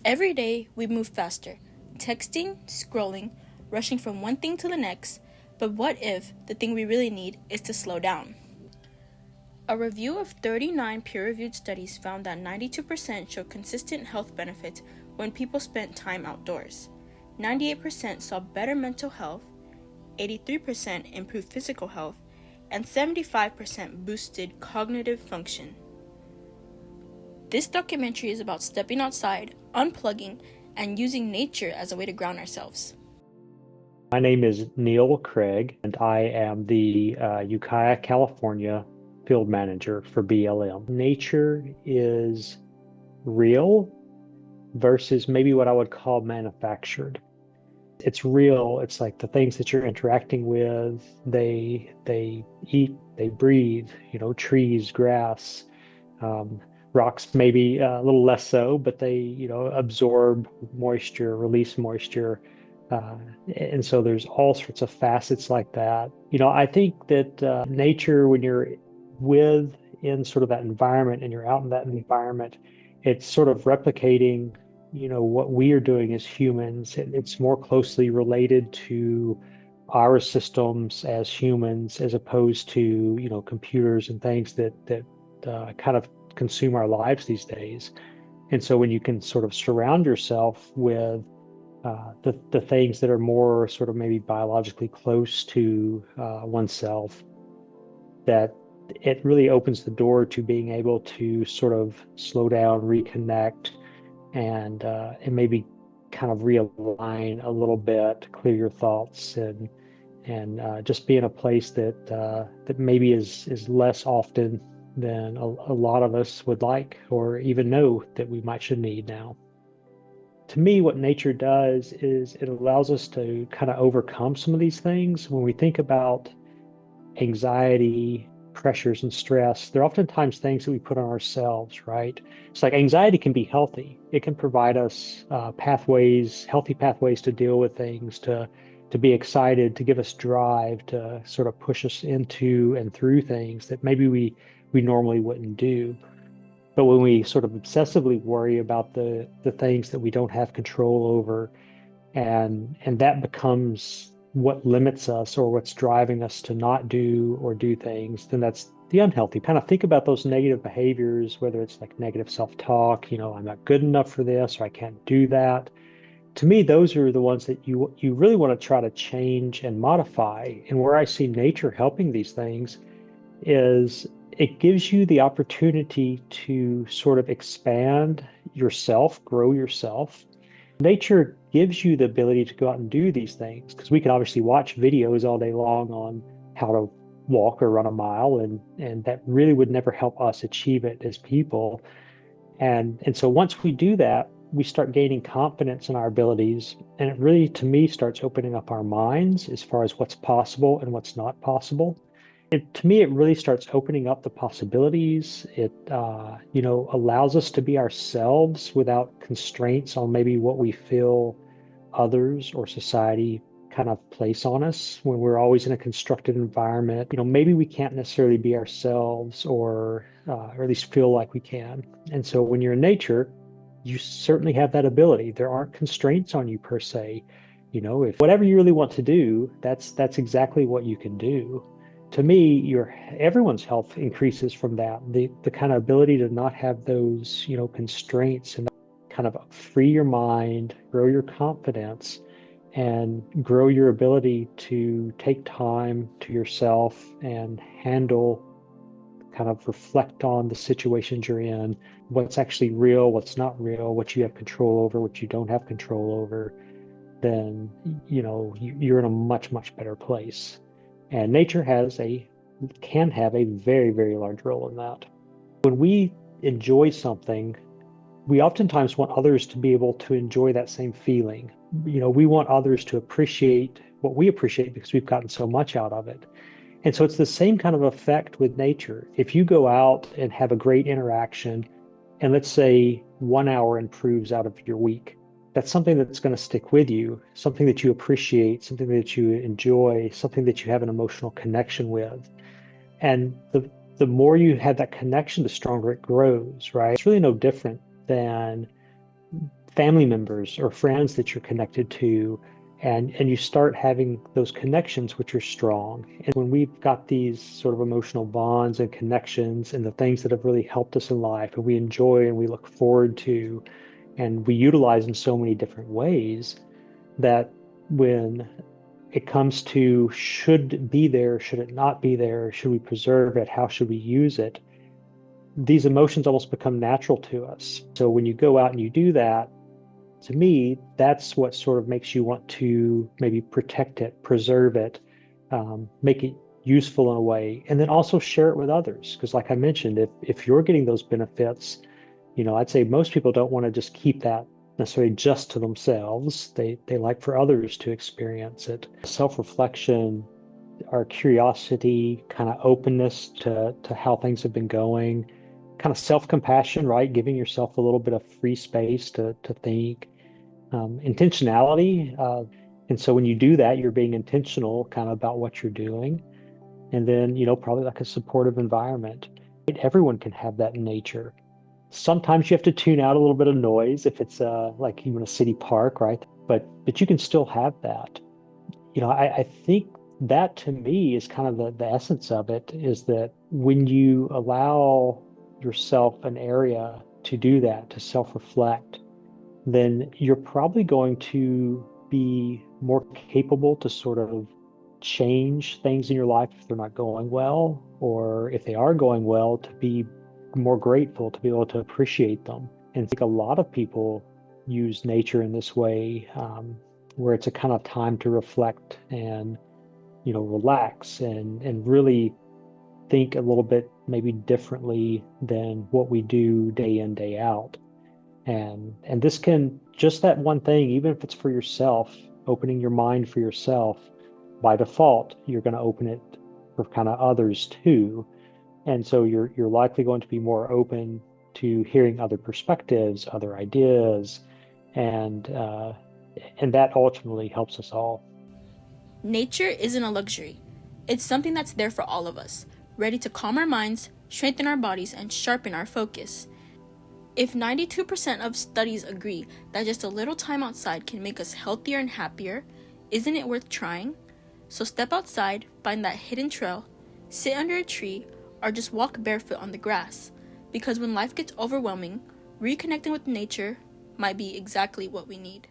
Every day we move faster, texting, scrolling, rushing from one thing to the next, but what if the thing we really need is to slow down? A review of 39 peer-reviewed studies found that 92% showed consistent health benefits when people spent time outdoors. 98% saw better mental health, 83% improved physical health, and 75% boosted cognitive function. This documentary is about stepping outside, unplugging, and using nature as a way to ground ourselves. My name is Neil Craig, and I am the Ukiah, California field manager for BLM. Nature is real versus maybe what I would call manufactured. It's real. It's like the things that you're interacting with, they eat, they breathe, trees, grass, rocks maybe a little less so, but they, absorb moisture, release moisture. And so there's all sorts of facets like that. I think that nature, when you're in sort of that environment and you're out in that environment, it's sort of replicating, what we are doing as humans. It's more closely related to our systems as humans as opposed to, computers and things that kind of consume our lives these days. And so when you can sort of surround yourself with the things that are more sort of maybe biologically close to oneself, that it really opens the door to being able to sort of slow down, reconnect, and maybe kind of realign a little bit, clear your thoughts, and just be in a place that maybe is less often than a lot of us would like or even know that we should need now. To me, what nature does is it allows us to kind of overcome some of these things. When we think about anxiety, pressures, and stress, they're oftentimes things that we put on ourselves, right? It's like anxiety can be healthy. It can provide us healthy pathways to deal with things, to be excited, to give us drive, to sort of push us into and through things that maybe we normally wouldn't do. But when we sort of obsessively worry about the things that we don't have control over, and that becomes what limits us or what's driving us to not do or do things, then that's the unhealthy. Kind of think about those negative behaviors, whether it's like negative self-talk, I'm not good enough for this, or I can't do that. To me, those are the ones that you really want to try to change and modify. And where I see nature helping these things is it gives you the opportunity to sort of expand yourself, grow yourself. Nature gives you the ability to go out and do these things, because we can obviously watch videos all day long on how to walk or run a mile, and that really would never help us achieve it as people. And so once we do that, we start gaining confidence in our abilities, and it really, to me, starts opening up our minds as far as what's possible and what's not possible. To me, it really starts opening up the possibilities. It, allows us to be ourselves without constraints on maybe what we feel others or society kind of place on us. When we're always in a constructed environment, maybe we can't necessarily be ourselves, or at least feel like we can. And so when you're in nature, you certainly have that ability. There aren't constraints on you per se. If whatever you really want to do, that's exactly what you can do. To me, everyone's health increases from that. The kind of ability to not have those, constraints, and kind of free your mind, grow your confidence, and grow your ability to take time to yourself and kind of reflect on the situations you're in, what's actually real, what's not real, what you have control over, what you don't have control over, then, you're in a much, much better place. And nature can have a very, very large role in that. When we enjoy something, we oftentimes want others to be able to enjoy that same feeling. We want others to appreciate what we appreciate because we've gotten so much out of it. And so it's the same kind of effect with nature. If you go out and have a great interaction, and let's say 1 hour improves out of your week, that's something that's going to stick with you, something that you appreciate, something that you enjoy, something that you have an emotional connection with. And the more you have that connection, the stronger it grows, right? It's really no different than family members or friends that you're connected to, and you start having those connections which are strong. And when we've got these sort of emotional bonds and connections and the things that have really helped us in life and we enjoy and we look forward to and we utilize in so many different ways, that when it comes to should it be there, should it not be there, should we preserve it, how should we use it, these emotions almost become natural to us. So when you go out and you do that, to me, that's what sort of makes you want to maybe protect it, preserve it, make it useful in a way, and then also share it with others. Because like I mentioned, if you're getting those benefits, I'd say most people don't want to just keep that necessarily just to themselves. They like for others to experience it. Self-reflection, our curiosity, kind of openness to how things have been going, kind of self-compassion, right? Giving yourself a little bit of free space to think, intentionality. And so when you do that, you're being intentional kind of about what you're doing. And then, probably like a supportive environment. Everyone can have that in nature. Sometimes you have to tune out a little bit of noise if it's like even a city park, right? But you can still have that. I think that to me is kind of the essence of it, is that when you allow yourself an area to do that, to self-reflect, then you're probably going to be more capable to sort of change things in your life if they're not going well, or if they are going well, to be more grateful, to be able to appreciate them. And I think a lot of people use nature in this way, where it's a kind of time to reflect and, relax and really think a little bit maybe differently than what we do day in, day out. And this can, just that one thing, even if it's for yourself, opening your mind for yourself, by default, you're going to open it for kind of others too. And so you're likely going to be more open to hearing other perspectives, other ideas, and uh, and that ultimately helps us all. Nature isn't a luxury. It's something that's there for all of us, ready to calm our minds, strengthen our bodies, and sharpen our focus. If 92% of studies agree that just a little time outside can make us healthier and happier, isn't it worth trying? So step outside, find that hidden trail, sit under a tree, or just walk barefoot on the grass. Because when life gets overwhelming, reconnecting with nature might be exactly what we need.